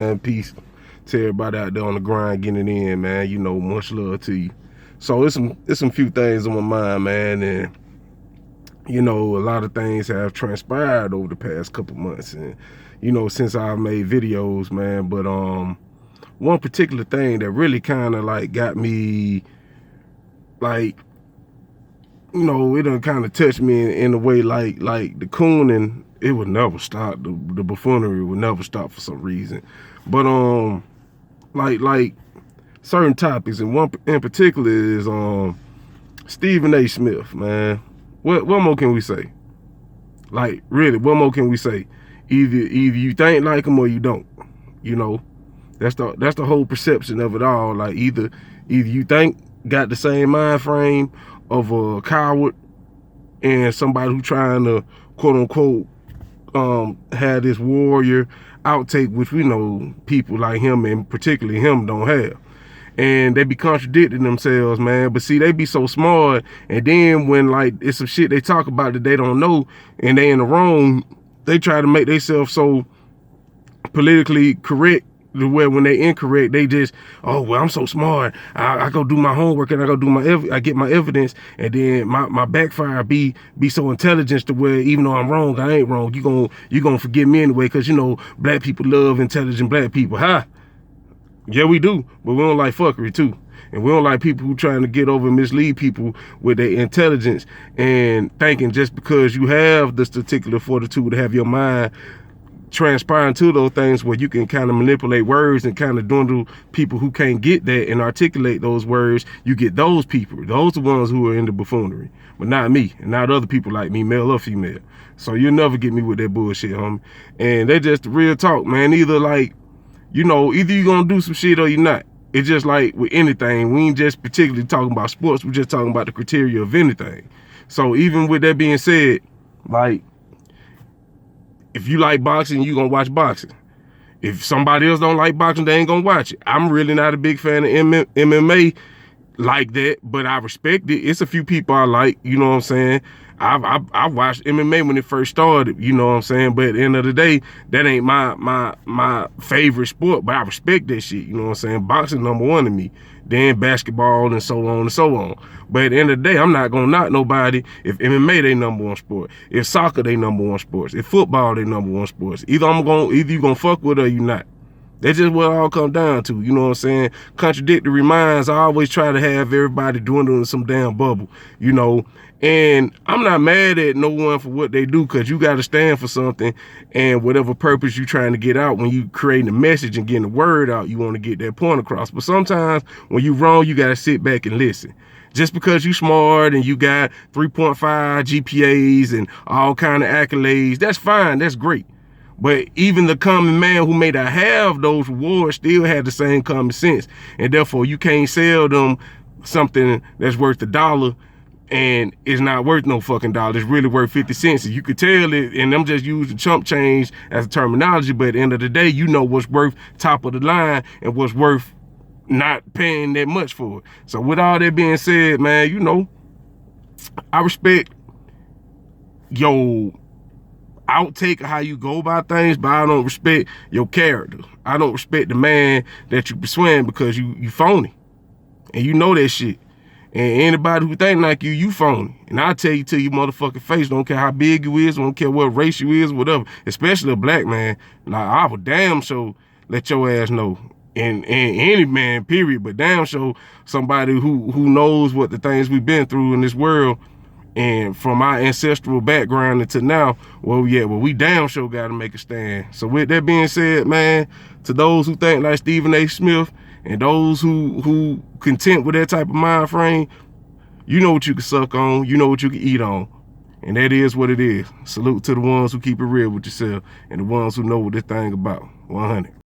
And peace to everybody out there on the grind getting it in, man. You know, much love to you. So it's some few things on my mind, man, and you know, a lot of things have transpired over the past couple months, and you know, since I've made videos, man. But one particular thing that really kind of like got me, like, you know, it done kind of touched me in a way like the cooning. It would never stop. The buffoonery would never stop for some reason. But like certain topics, and one in particular is Stephen A. Smith, man. What more can we say? Like, really, what more can we say? Either you think like him or you don't. You know, that's the whole perception of it all. Like, either you think got the same mind frame of a coward and somebody who trying to quote unquote have this warrior outtake, which we know people like him and particularly him don't have. And they be contradicting themselves, man. But see, they be so smart, and then when like it's some shit they talk about that they don't know and they in the wrong, they try to make themselves so politically correct to where when they incorrect, they just, oh, well, I'm so smart. I go do my homework and I go do I get my evidence, and then my backfire be so intelligent to where even though I'm wrong, I ain't wrong. You gonna forgive me anyway, because you know black people love intelligent black people. Ha! Yeah, we do, but we don't like fuckery too. And we don't like people who trying to get over and mislead people with their intelligence and thinking just because you have the statistical fortitude to have your mind transpiring to those things where you can kind of manipulate words and kind of dwindle people who can't get that and articulate those words. You get those people. Those are the ones who are into buffoonery, but not me and not other people like me, male or female. So you'll never get me with that bullshit, homie. And they just the real talk, man. Either like, you know, either you gonna do some shit or you're not. It's just like with anything. We ain't just particularly talking about sports. We're just talking about the criteria of anything. So even with that being said, like, if you like boxing, you gonna watch boxing. If somebody else don't like boxing, they ain't gonna watch it. I'm really not a big fan of MMA like that, but I respect it. It's a few people I like, you know what I'm saying? I watched MMA when it first started, you know what I'm saying? But at the end of the day, that ain't my favorite sport, but I respect that shit, you know what I'm saying? Boxing #1 to me, then basketball and so on and so on. But at the end of the day, I'm not gonna knock nobody if MMA they #1 sport, if soccer they #1 sports, if football they #1 sports. Either you gonna fuck with it or you not. That's just what it all comes down to, you know what I'm saying? Contradictory minds, I always try to have everybody dwindle in some damn bubble, you know? And I'm not mad at no one for what they do, because you got to stand for something, and whatever purpose you're trying to get out, when you creating a message and getting the word out, you want to get that point across. But sometimes when you're wrong, you got to sit back and listen. Just because you smart and you got 3.5 GPAs and all kind of accolades, that's fine, that's great. But even the common man who may not have those rewards still had the same common sense. And therefore, you can't sell them something that's worth $1 and it's not worth no fucking dollar. It's really worth 50 cents. And you could tell it, and I'm just using chump change as a terminology, but at the end of the day, you know what's worth top of the line and what's worth not paying that much for it. So with all that being said, man, you know, I respect your outtake of how you go about things, but I don't respect your character. I don't respect the man that you persuade, because you phony. And you know that shit. And anybody who think like you phony. And I tell you to your motherfucking face, don't care how big you is, don't care what race you is, whatever, especially a black man. Like, I would damn sure let your ass know. And any man, period, but damn sure somebody who knows what the things we've been through in this world. And from our ancestral background until now, well, we damn sure got to make a stand. So with that being said, man, to those who think like Stephen A. Smith and those who content with that type of mind frame, you know what you can suck on, you know what you can eat on. And that is what it is. Salute to the ones who keep it real with yourself and the ones who know what this thing about. 100.